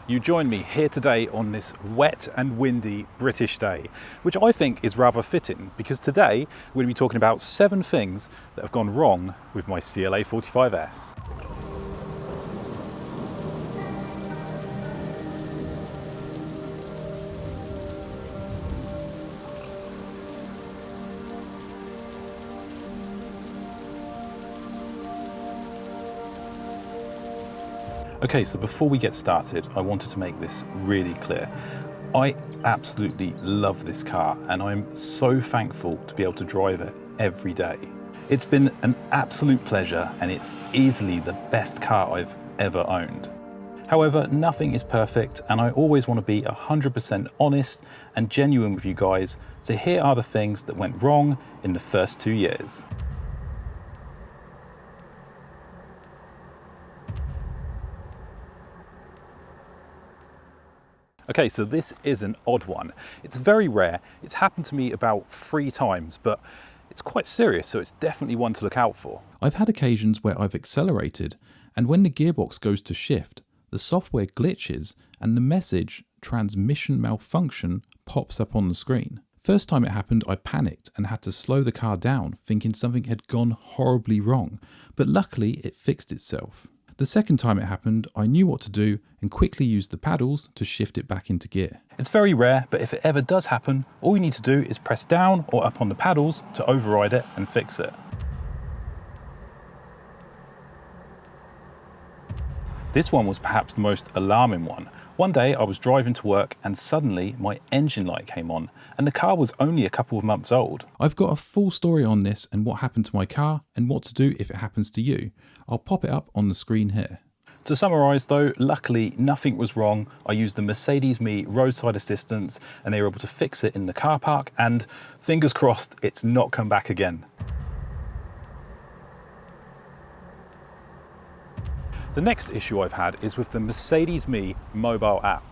you join me here today on this wet and windy British day, which I think is rather fitting because today we're going to be talking about 7 things that have gone wrong with my CLA45s. Okay, so before we get started, I wanted to make this really clear. I absolutely love this car and I'm so thankful to be able to drive it every day. It's been an absolute pleasure and it's easily the best car I've ever owned. However, nothing is perfect and I always want to be 100% honest and genuine with you guys, so here are the things that went wrong in the first 2 years. Okay, so this is an odd one. It's very rare. It's happened to me about 3 times, but it's quite serious, so it's definitely one to look out for. I've had occasions where I've accelerated, and when the gearbox goes to shift, the software glitches and the message "transmission malfunction" pops up on the screen. First time it happened, I panicked and had to slow the car down, thinking something had gone horribly wrong, but luckily it fixed itself. The second time it happened, I knew what to do and quickly used the paddles to shift it back into gear. It's very rare, but if it ever does happen, all you need to do is press down or up on the paddles to override it and fix it. This one was perhaps the most alarming one. One day I was driving to work and suddenly my engine light came on and the car was only a couple of months old. I've got a full story on this and what happened to my car and what to do if it happens to you. I'll pop it up on the screen here. To summarise though, luckily nothing was wrong. I used the Mercedes Me roadside assistance and they were able to fix it in the car park and fingers crossed it's not come back again. The next issue I've had is with the Mercedes Me mobile app.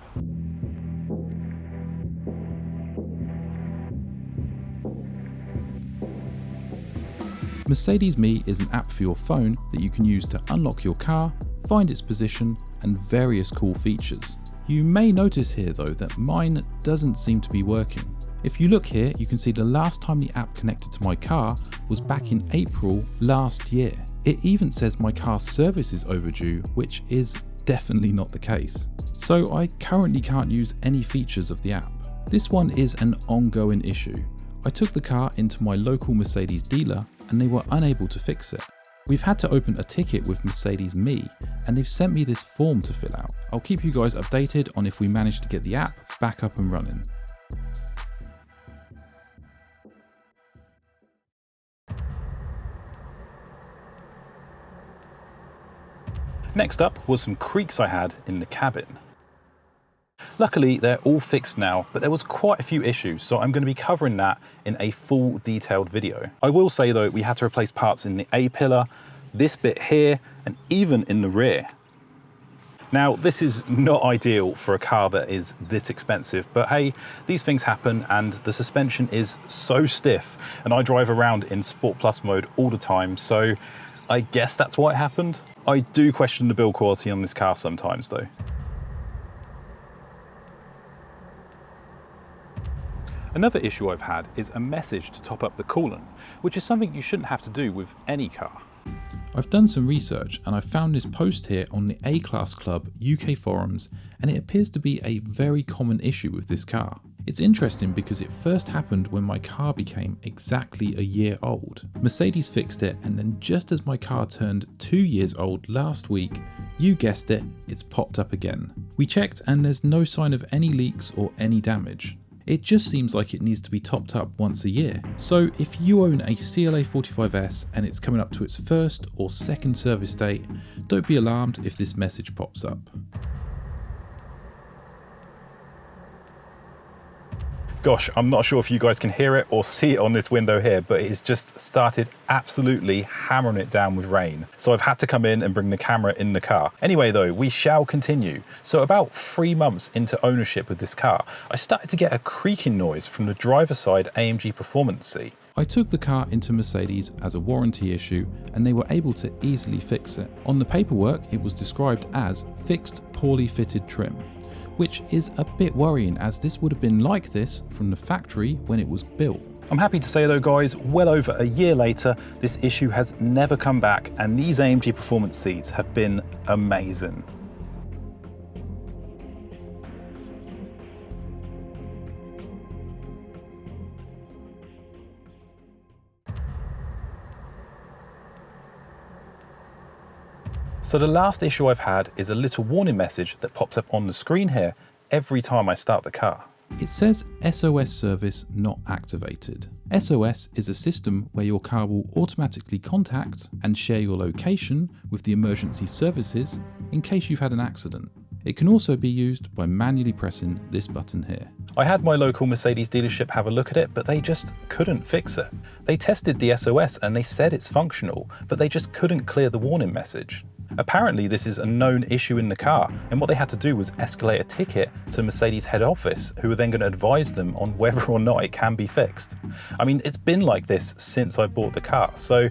Mercedes Me is an app for your phone that you can use to unlock your car, find its position, and various cool features. You may notice here though that mine doesn't seem to be working. If you look here, you can see the last time the app connected to my car was back in April last year. It even says my car's service is overdue, which is definitely not the case. So I currently can't use any features of the app. This one is an ongoing issue. I took the car into my local Mercedes dealer and they were unable to fix it. We've had to open a ticket with Mercedes Me and they've sent me this form to fill out. I'll keep you guys updated on if we manage to get the app back up and running. Next up was some creaks I had in the cabin. Luckily they're all fixed now, but there was quite a few issues, so I'm going to be covering that in a full detailed video. I will say though, we had to replace parts in the A-pillar, this bit here, and even in the rear. Now this is not ideal for a car that is this expensive, but hey, these things happen and the suspension is so stiff and I drive around in Sport Plus mode all the time, so I guess that's why it happened. I do question the build quality on this car sometimes though. Another issue I've had is a message to top up the coolant, which is something you shouldn't have to do with any car. I've done some research and I found this post here on the A-Class Club UK forums, and it appears to be a very common issue with this car. It's interesting because it first happened when my car became exactly a year old. Mercedes fixed it, and then just as my car turned 2 years old last week, you guessed it, it's popped up again. We checked and there's no sign of any leaks or any damage. It just seems like it needs to be topped up once a year. So if you own a CLA45s and it's coming up to its first or second service date, don't be alarmed if this message pops up. Gosh, I'm not sure if you guys can hear it or see it on this window here, but it's just started absolutely hammering it down with rain. So I've had to come in and bring the camera in the car. Anyway though, we shall continue. So about 3 months into ownership with this car, I started to get a creaking noise from the driver's side AMG performance seat. I took the car into Mercedes as a warranty issue and they were able to easily fix it. On the paperwork, it was described as fixed poorly fitted trim. which is a bit worrying as this would have been like this from the factory when it was built. I'm happy to say though guys, well over a year later, this issue has never come back and these AMG performance seats have been amazing. So the last issue I've had is a little warning message that pops up on the screen here every time I start the car. It says SOS service not activated. SOS is a system where your car will automatically contact and share your location with the emergency services in case you've had an accident. It can also be used by manually pressing this button here. I had my local Mercedes dealership have a look at it, but they just couldn't fix it. They tested the SOS and they said it's functional, but they just couldn't clear the warning message. Apparently this is a known issue in the car, and what they had to do was escalate a ticket to Mercedes head office, who are then going to advise them on whether or not it can be fixed. I mean, it's been like this since I bought the car, so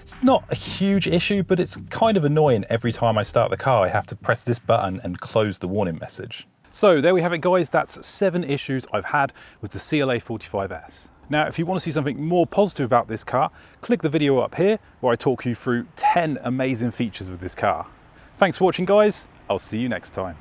it's not a huge issue, but it's kind of annoying every time I start the car. I have to press this button and close the warning message. So there we have it guys, that's 7 issues I've had with the CLA45s. Now, if you want to see something more positive about this car, click the video up here where I talk you through 10 amazing features with this car. Thanks for watching guys, I'll see you next time.